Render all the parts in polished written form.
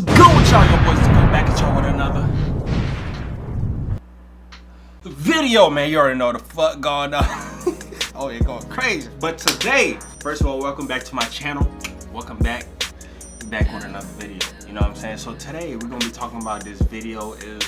good with y'all? Your boys is coming back at y'all with another video, man. You already know the fuck going on. Oh, you're going crazy. But today, first of all, welcome back to my channel. Welcome back. Back with another video. You know what I'm saying? So today we're gonna be talking about this video is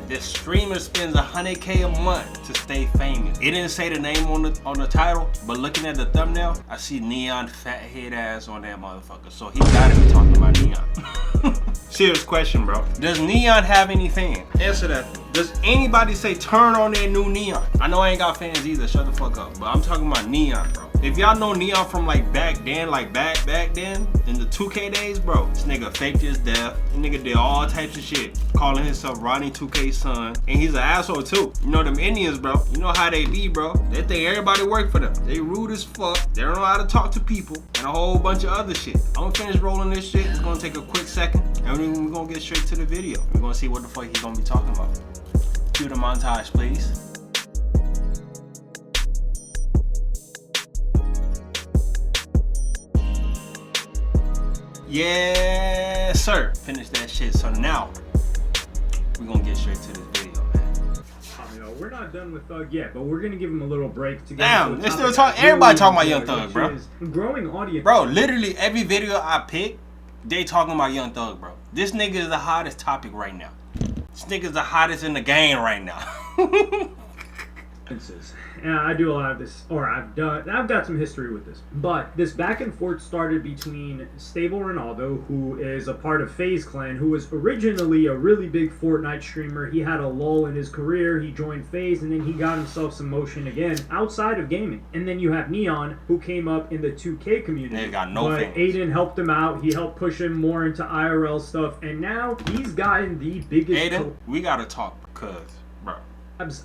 this streamer spends 100K a month to stay famous. It didn't say the name on the title, but looking at the thumbnail, I see Neon fat head ass on that motherfucker. So he gotta be talking about Neon. Serious question, bro. Does Neon have anything? Answer that. Does anybody say turn on their new Neon? I know I ain't got fans either, shut the fuck up. But I'm talking about Neon, bro. If y'all know Neon from like back then, back then, in the 2K days, bro, this nigga faked his death. This nigga did all types of shit, calling himself Ronnie 2K's son. And he's an asshole too. You know them Indians, bro. You know how they be, bro. They think everybody work for them. They rude as fuck. They don't know how to talk to people. And a whole bunch of other shit. I'm gonna finish rolling this shit. It's gonna take a quick second. And then we're gonna get straight to the video. We're gonna see what the fuck he's gonna be talking about. Cue the montage, please. Yes, sir. Finish that shit. So now we're gonna get straight to this video, man. We're not done with Thug yet, but we're gonna give him a little break to get. Damn, they're still talking. Everybody talking about Young Thug, bro. Growing audience. Bro, literally every video I pick, they talking about Young Thug, bro. This nigga is the hottest topic right now. This nigga is the hottest in the game right now. And I do a lot of this, or I've got some history with this. But this back and forth started between Stable Ronaldo, who is a part of FaZe Clan, who was originally a really big Fortnite streamer. He had a lull in his career, he joined FaZe, and then he got himself some motion again outside of gaming. And then you have Neon, who came up in the 2K community. They got no but fans. Aiden helped him out, he helped push him more into IRL stuff, and now he's gotten the biggest... Aiden, we gotta talk, cause, bro.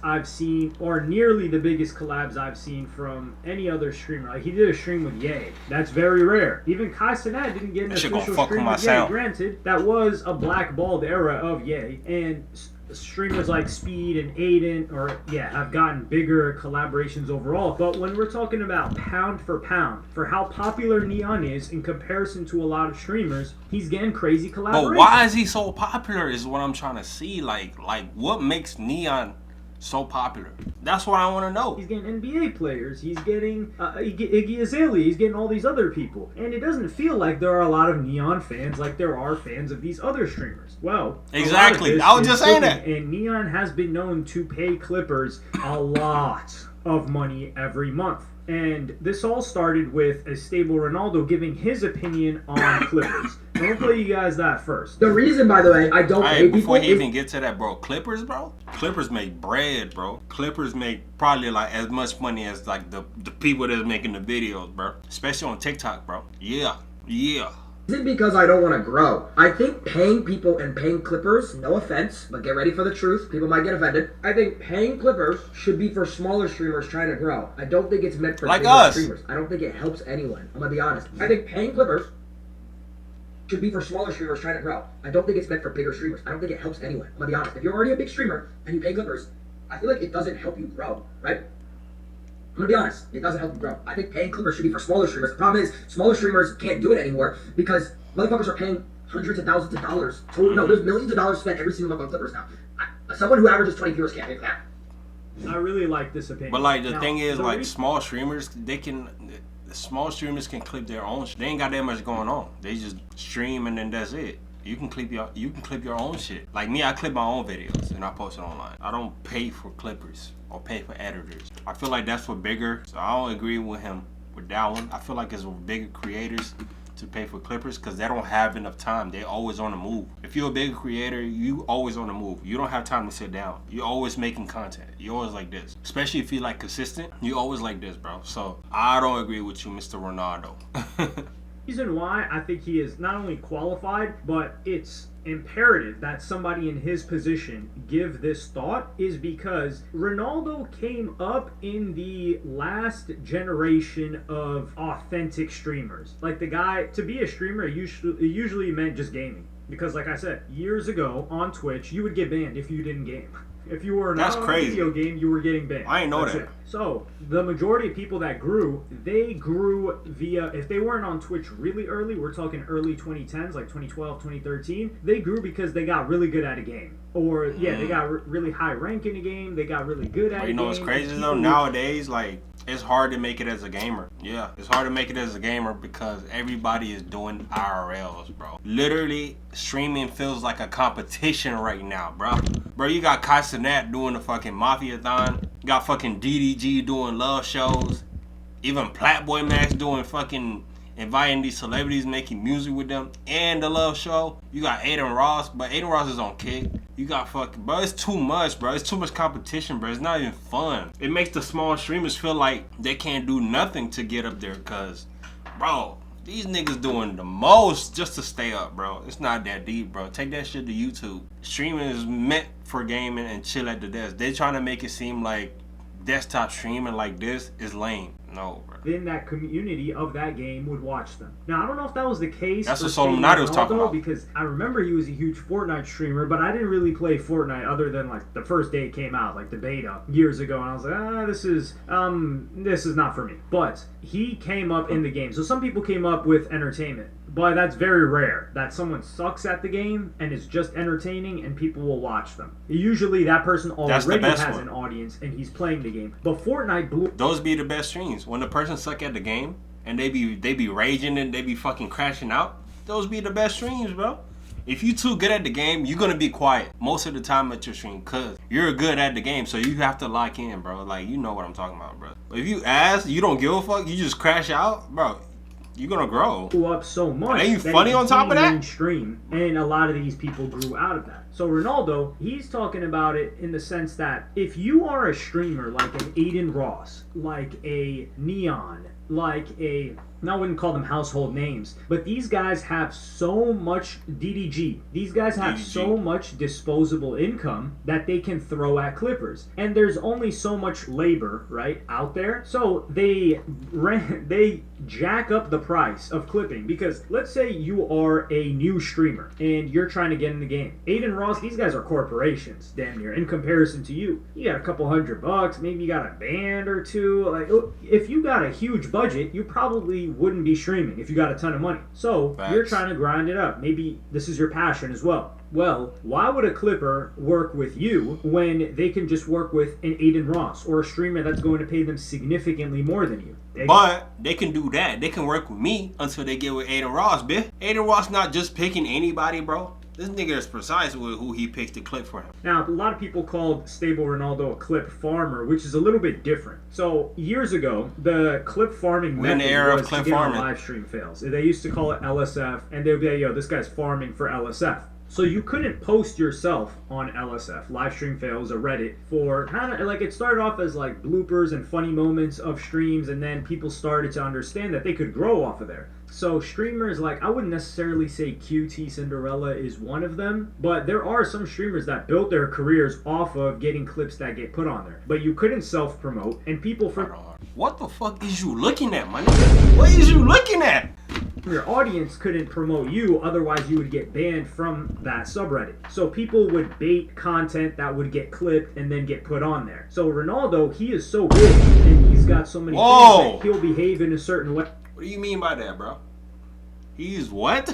I've seen, or nearly the biggest collabs I've seen from any other streamer. Like, he did a stream with Ye. That's very rare. Even Kai Cenat didn't get an official stream with Ye. Granted, that was a blackballed era of Ye. And streamers like Speed and Aiden, have gotten bigger collaborations overall. But when we're talking about pound for pound, for how popular Neon is in comparison to a lot of streamers, he's getting crazy collaborations. But why is he so popular is what I'm trying to see. Like what makes Neon so popular? That's what I want to know. He's getting NBA players. He's getting Iggy Azalea. He's getting all these other people. And it doesn't feel like there are a lot of Neon fans like there are fans of these other streamers. Well, exactly. I was just saying that. And Neon has been known to pay Clippers a lot of money every month. And this all started with a Stable Ronaldo giving his opinion on Clippers. I'm going to play you guys that first. The reason, by the way, I don't pay people... Before he even get to that, bro, Clippers, bro? Clippers make bread, bro. Clippers make probably like as much money as like the people that's making the videos, bro. Especially on TikTok, bro. Yeah. Isn't because I don't want to grow. I think paying people and paying Clippers, no offense, but get ready for the truth. People might get offended. I think paying Clippers should be for smaller streamers trying to grow. I don't think it's meant for like bigger us. streamers. I don't think it helps anyone. I'm going to be honest. I think paying Clippers should be for smaller streamers trying to grow. I don't think it's meant for bigger streamers. I don't think it helps anyone. I'm going to be honest. If you're already a big streamer and you pay Clippers, I feel like it doesn't help you grow, right? I'm gonna be honest, it doesn't help you grow. I think paying Clippers should be for smaller streamers. The problem is, smaller streamers can't do it anymore because motherfuckers are paying hundreds of thousands of dollars. No, there's millions of dollars spent every single month on Clippers now. Someone who averages 20 viewers can't pay for that. I really like this opinion. But like the thing is, like small streamers, small streamers can clip their own. They ain't got that much going on. They just stream and then that's it. You can clip your own shit. Like me, I clip my own videos and I post it online. I don't pay for clippers or pay for editors. I feel like that's for bigger. So I don't agree with him with that one. I feel like it's for bigger creators to pay for clippers because they don't have enough time. They always on the move. If you're a bigger creator, you always on the move. You don't have time to sit down. You're always making content. You're always like this. Especially if you're like consistent, you always like this, bro. So I don't agree with you, Mr. Ronaldo. Reason why I think he is not only qualified, but it's imperative that somebody in his position give this thought is because Ronaldo came up in the last generation of authentic streamers. Like the guy, to be a streamer, it usually meant just gaming. Because like I said, years ago on Twitch, you would get banned if you didn't game. If you were That's not on crazy. a video game, you were getting banned. I ain't know That's that. it. So, the majority of people that grew, they grew via, if they weren't on Twitch really early, we're talking early 2010s, like 2012, 2013, they grew because they got really good at a game. Or, yeah, they got really high rank in a game, they got really good at a game. You know what's crazy though? Nowadays, like, it's hard to make it as a gamer. Yeah, it's hard to make it as a gamer because everybody is doing IRLs, bro. Literally, streaming feels like a competition right now, bro. Bro, you got Kai Cenat doing the fucking Mafia-thon. You got fucking DDG doing love shows. Even Platboy Max doing fucking inviting these celebrities, making music with them, and the love show. You got Aiden Ross, but Aiden Ross is on Kick. You got fucking, bro, it's too much, bro. It's too much competition, bro. It's not even fun. It makes the small streamers feel like they can't do nothing to get up there, cause, bro, these niggas doing the most just to stay up, bro. It's not that deep, bro. Take that shit to YouTube. Streaming is meant for gaming and chill at the desk. They trying to make it seem like desktop streaming like this is lame. No, bro. Then that community of that game would watch them. Now, I don't know if that was the case. That's for what Solomonati was talking about. Because I remember he was a huge Fortnite streamer, but I didn't really play Fortnite other than like the first day it came out, like the beta years ago, and I was like, this is not for me. But he came up in the game. So some people came up with entertainment. But that's very rare that someone sucks at the game and is just entertaining and people will watch them. Usually that person already has an audience and he's playing the game. But Fortnite blew. Those be the best streams. When the person suck at the game and they be raging and they be fucking crashing out, those be the best streams, bro. If you too good at the game, you're gonna be quiet most of the time at your stream cause you're good at the game, so you have to lock in, bro. Like, you know what I'm talking about, bro. But if you ask, you don't give a fuck, you just crash out, bro. You're gonna grow. Up so much. And ain't you funny on top of that? Mainstream, and a lot of these people grew out of that. So Ronaldo, he's talking about it in the sense that if you are a streamer like an Aiden Ross, like a Neon, like a, I wouldn't call them household names, but these guys have so much DDG. These guys have so much disposable income that they can throw at clippers. And there's only so much labor, right, out there. So they jack up the price of clipping because let's say you are a new streamer and you're trying to get in the game. Aiden Ross, these guys are corporations, damn near, in comparison to you. You got a couple $100, maybe you got a band or two. Like, if you got a huge budget, you probably wouldn't be streaming if you got a ton of money. So you're trying to grind it up. Maybe this is your passion as well. Well, why would a clipper work with you when they can just work with an Aiden Ross or a streamer that's going to pay them significantly more than you? But they can do that. They can work with me until they get with Aiden Ross, bitch. Aiden Ross not just picking anybody, bro. This nigga is precise with who he picks to clip for him. Now, a lot of people called Stable Ronaldo a clip farmer, which is a little bit different. So, years ago, the clip farming method was to get on live stream fails. They used to call it LSF, and they would be like, yo, this guy's farming for LSF. So you couldn't post yourself on LSF, live stream fails, or Reddit, for kind of like, it started off as like bloopers and funny moments of streams, and then people started to understand that they could grow off of there. So streamers, like, I wouldn't necessarily say QT Cinderella is one of them, but there are some streamers that built their careers off of getting clips that get put on there. But you couldn't self-promote, and people what the fuck is you looking at, my nigga? What is you looking at? Your audience couldn't promote you, otherwise you would get banned from that subreddit. So people would bait content that would get clipped and then get put on there. So Ronaldo, he is so big and he's got so many things that he'll behave in a certain way. What do you mean by that, bro? He's what?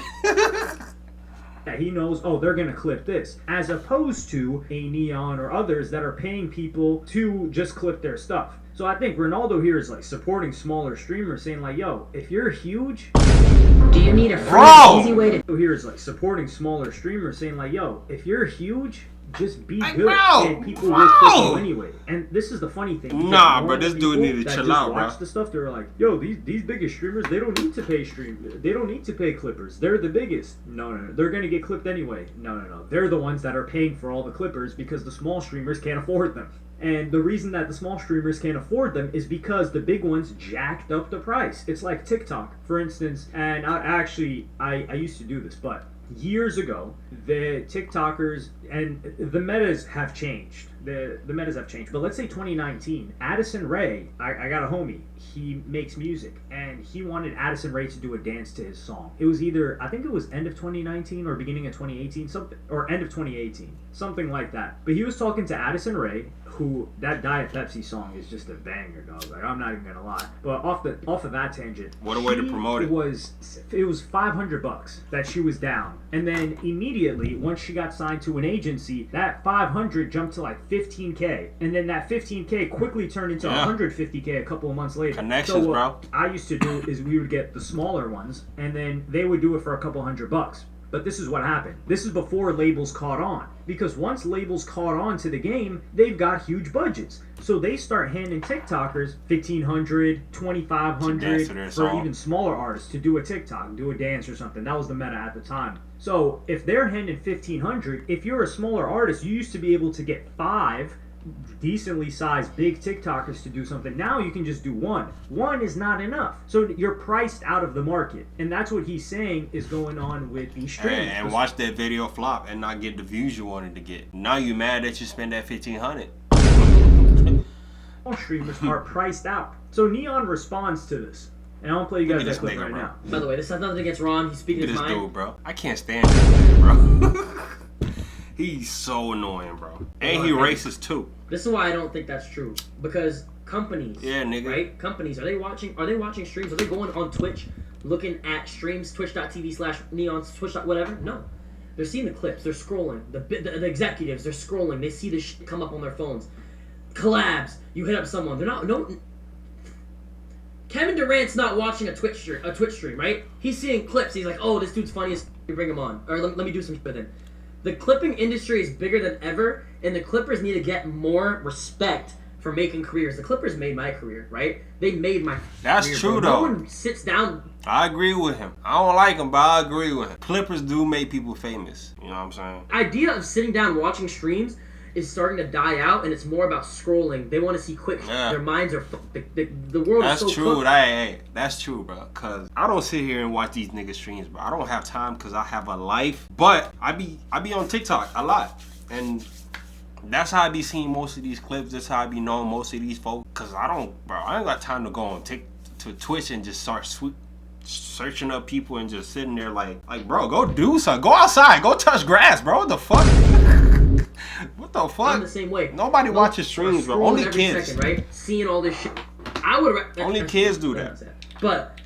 That he knows, oh, they're gonna clip this, as opposed to a Neon or others that are paying people to just clip their stuff. So I think Ronaldo here is like supporting smaller streamers, saying like, yo, if you're huge, do you need a free, easy way to? So here is like supporting smaller streamers, saying like, yo, if you're huge, just be good, and people will clip you anyway. And this is the funny thing. Nah, bro, this dude need to chill out, bro. Watch the stuff. They're like, yo, these biggest streamers, they don't need to pay they don't need to pay clippers. They're the biggest. No. They're gonna get clipped anyway. No. They're the ones that are paying for all the clippers because the small streamers can't afford them. And the reason that the small streamers can't afford them is because the big ones jacked up the price. It's like TikTok, for instance. And I used to do this, but years ago, the TikTokers and the metas have changed. The metas have changed. But let's say 2019, Addison Rae, I got a homie. He makes music, and he wanted Addison Rae to do a dance to his song. It was either, I think it was end of 2019 or beginning of 2018, something, or end of 2018, something like that. But he was talking to Addison Rae, who, that Diet Pepsi song is just a banger, dog. Like, I'm not even gonna lie. But off of that tangent, what a way to promote it. It was $500 that she was down, and then immediately once she got signed to an agency, that 500 jumped to like 15K, and then that 15K quickly turned into 150K a couple of months later. Connections, so bro. I used to do is we would get the smaller ones, and then they would do it for a couple $100. But this is what happened. This is before labels caught on. Because once labels caught on to the game, they've got huge budgets. So they start handing TikTokers $1,500, $2,500 for even smaller artists to do a TikTok, do a dance or something. That was the meta at the time. So if they're handing $1,500, if you're a smaller artist, you used to be able to get 5 decently sized big TikTokers to do something. Now you can just do one. One is not enough. So you're priced out of the market. And that's what he's saying is going on with these streams. And watch that video flop and not get the views you wanted to get. Now you mad that you spent that $1,500. All streamers are priced out. So Neon responds to this. And I'll play you guys that clip right now. By the way, this has nothing against Ron. He's speaking his mind. Look at this dude, bro. I can't stand this man, bro. He's so annoying, bro. And he racist too. This is why I don't think that's true. Because companies, right? Companies, are they watching streams? Are they going on Twitch, looking at streams, twitch.tv/neon, Twitch. Whatever? No. They're seeing the clips. They're scrolling. The executives, they're scrolling. They see this shit come up on their phones. Collabs. You hit up someone. They're not. No. Kevin Durant's not watching a Twitch stream, right? He's seeing clips. He's like, oh, this dude's funny as f***, bring him on. Or let me do some shit with him. The clipping industry is bigger than ever, and the Clippers need to get more respect for making careers. The Clippers made my career, right? They made my That's career, true, bro. though. No one sits down. I agree with him. I don't like him, but I agree with him. Clippers do make people famous. You know what I'm saying? Idea of sitting down watching streams is starting to die out, and it's more about scrolling. They want to see quick. Their minds are the world That's is so true. cooked. That's true, bro. Cause I don't sit here and watch these niggas streams, bro. I don't have time because I have a life. But I be on TikTok a lot, and that's how I be seeing most of these clips. That's how I be knowing most of these folks. Cause I ain't got time to go on to Twitch and just start searching up people and just sitting there like, bro, go do something. Go outside. Go touch grass, bro. What the fuck? What the fuck? I'm the same way. Nobody watches streams, bro. Only kids. Second, right? Seeing all this shit. I would. Only kids do that. But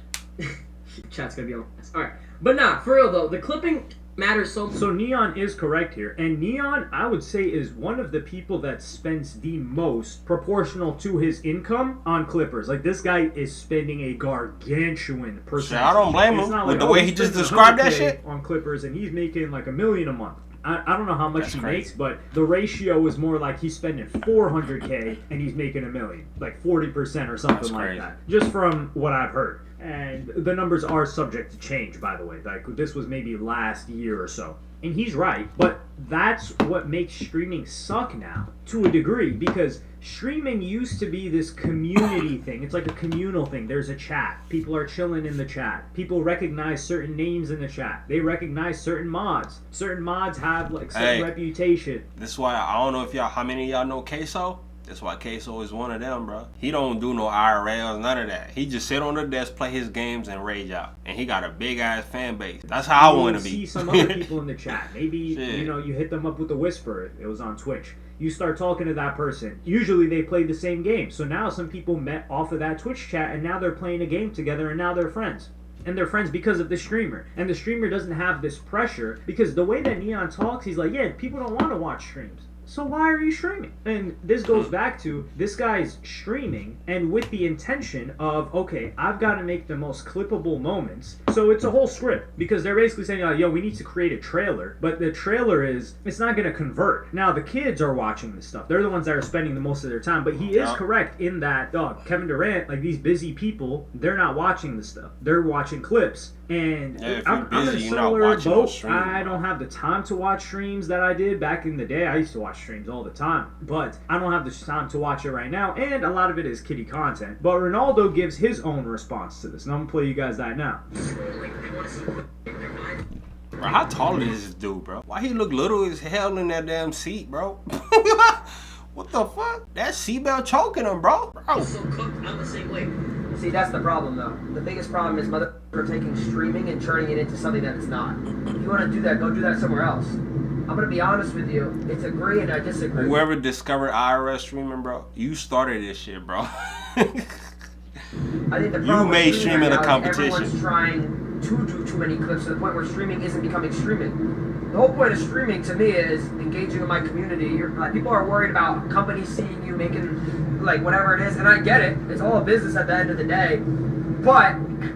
chat's gonna be on. All right, but nah, for real though, the clipping matters so much. So Neon is correct here, and Neon, I would say, is one of the people that spends the most proportional to his income on Clippers. Like, this guy is spending a gargantuan percentage. I don't blame him with the way he just described that shit on Clippers, and he's making like $1 million a month. I don't know how much That's he crazy. makes, but the ratio is more like he's spending $400K and he's making $1 million, like 40% or something That's like crazy. that. Just from what I've heard. And the numbers are subject to change, by the way. Like, this was maybe last year or so. And he's right, but that's what makes streaming suck now, to a degree, because streaming used to be this community thing. It's like a communal thing. There's a chat. People are chilling in the chat. People recognize certain names in the chat. They recognize certain mods. Certain mods have, like, some reputation. This is why I don't know if how many of y'all know Queso. That's why Queso is one of them, bro. He don't do no IRLs, none of that. He just sit on the desk, play his games, and rage out. And he got a big ass fan base. That's how I want to be. You see some other people in the chat. Maybe you hit them up with a whisper. It was on Twitch. You start talking to that person. Usually they play the same game. So now some people met off of that Twitch chat, and now they're playing a game together, and now they're friends. And they're friends because of the streamer. And the streamer doesn't have this pressure, because the way that Neon talks, he's like, yeah, people don't want to watch streams. So why are you streaming? And this goes back to, this guy's streaming and with the intention of, okay, I've got to make the most clippable moments. So it's a whole script, because they're basically saying, yo, we need to create a trailer. But the trailer it's not going to convert. Now, the kids are watching this stuff. They're the ones that are spending the most of their time. But he is correct in that, Kevin Durant, like these busy people, they're not watching this stuff. They're watching clips. And I'm in a similar boat. I don't have the time to watch streams that I did back in the day. I used to watch streams all the time, but I don't have the time to watch it right now, and a lot of it is kiddie content. But Ronaldo gives his own response to this, and I'm gonna play you guys that now. Bro, how tall is this dude, bro? Why he look little as hell in that damn seat, bro? What the fuck? That seatbelt choking him, bro. He's so cooked. I'm the same way. See, that's the problem, though. The biggest problem is motherfuckers are taking streaming and turning it into something that it's not. If you want to do that, go do that somewhere else. I'm gonna be honest with you. It's agree and I disagree. Whoever discovered IRS streaming, bro, you started this shit, bro. I think the problem you made streaming right a competition. Everyone's trying to do too many clips to the point where streaming isn't becoming streaming. The whole point of streaming to me is engaging with my community. People are worried about companies seeing you making like whatever it is, and I get it. It's all a business at the end of the day. But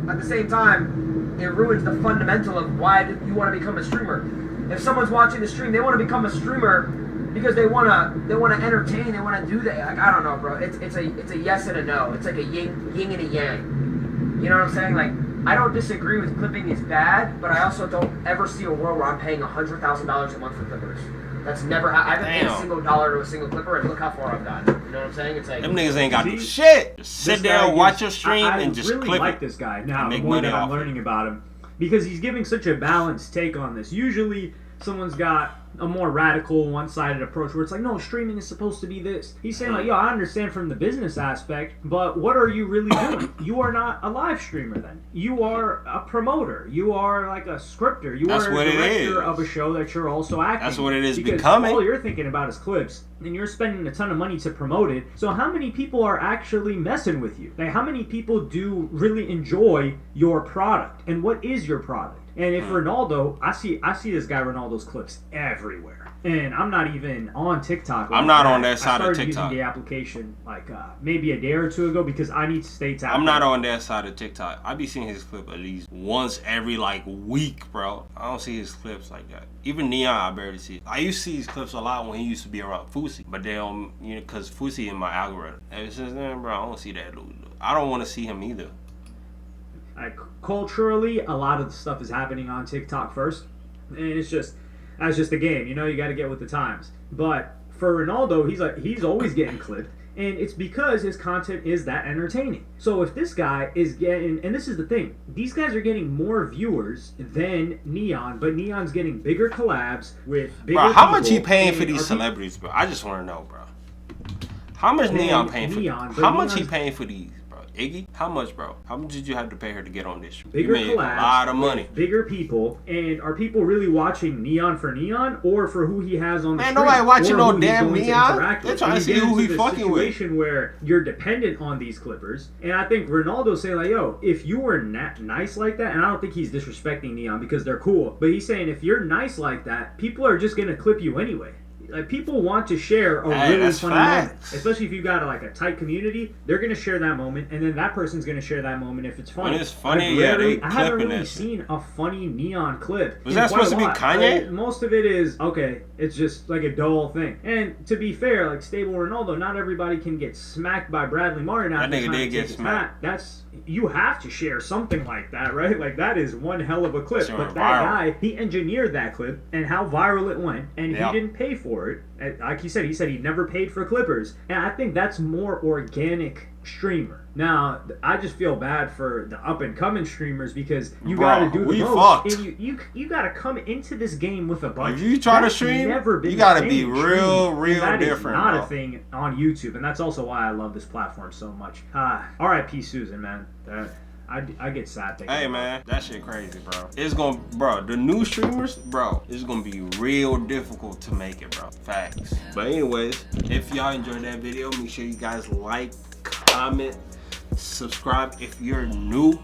at the same time, it ruins the fundamental of why you want to become a streamer. If someone's watching the stream, they want to become a streamer because they wanna entertain, they wanna do that. Like, I don't know, bro. It's a yes and a no. It's like a yin and a yang. You know what I'm saying? Like, I don't disagree with clipping is bad, but I also don't ever see a world where I'm paying $100,000 a month for clippers. That's never I haven't paid a single dollar to a single clipper, and look how far I've gotten. You know what I'm saying? It's like them niggas ain't got no shit. Just sit there, watch your stream, and just really clip like it. This guy now. The more that I'm learning about him, because he's giving such a balanced take on this. Usually, someone's got a more radical, one-sided approach where it's like, no, streaming is supposed to be this. He's saying like, yo, I understand from the business aspect, but what are you really doing? You are not a live streamer then. You are a promoter. You are like a scripter. You are a director of a show that you're also acting. That's what it is because becoming. All you're thinking about is clips, and you're spending a ton of money to promote it. So how many people are actually messing with you? Like, how many people do really enjoy your product? And what is your product? And if Ronaldo, I see this guy Ronaldo's clips everywhere, and I'm not even on TikTok. I'm not on that side of TikTok. I started using the application like maybe a day or two ago because I need to stay tapped. I'm not on that side of TikTok. I be seeing his clip at least once every like week, bro. I don't see his clips like that. Even Neon, I barely see it. I used to see his clips a lot when he used to be around Fousey, but they don't, because Fousey in my algorithm. Ever since then, bro, I don't see that. I don't want to see him either. Like, culturally, a lot of the stuff is happening on TikTok first, and that's just a game. You got to get with the times. But for Ronaldo, he's always getting clipped, and it's because his content is that entertaining. So if this guy is getting, and this is the thing, these guys are getting more viewers than Neon, but Neon's getting bigger collabs with bigger people. Bro, how much he paying for these celebrities, bro? I just want to know, bro. How much Neon paying for? How much he paying for these? Iggy, how much, bro? How much did you have to pay her to get on this? Bigger you made collabs, a lot of money. Bigger people, and are people really watching Neon for Neon or for who he has on the screen? Man, nobody watching no damn Neon. They're trying to see who he fucking with. Situation where you're dependent on these clippers, and I think Ronaldo's saying like, yo, if you were nice like that, and I don't think he's disrespecting Neon because they're cool, but he's saying if you're nice like that, people are just gonna clip you anyway. Like, people want to share a really funny moment, especially if you got a tight community. They're gonna share that moment, and then that person's gonna share that moment if it's funny. When it's funny, I haven't really seen a funny Neon clip. Was that supposed to be Kanye? Most of it is okay. It's just like a dull thing. And to be fair, like Stable Ronaldo, not everybody can get smacked by Bradley Martin. That nigga did get smacked. You have to share something like that, right? Like, that is one hell of a clip. Sure, but that guy, he engineered that clip and how viral it went, and he didn't pay for it. Like he said he never paid for clippers. And I think that's more organic streamer. Now, I just feel bad for the up-and-coming streamers because you got to do the most. And you got to come into this game with a budget. If you try to stream, you got to be real different. That is not a thing on YouTube, and that's also why I love this platform so much. R.I.P. Susan, man. I get sad thinking. Hey man, that shit crazy, bro. The new streamers, bro, it's gonna be real difficult to make it, bro. Facts. But anyways, if y'all enjoyed that video, make sure you guys like, comment, subscribe if you're new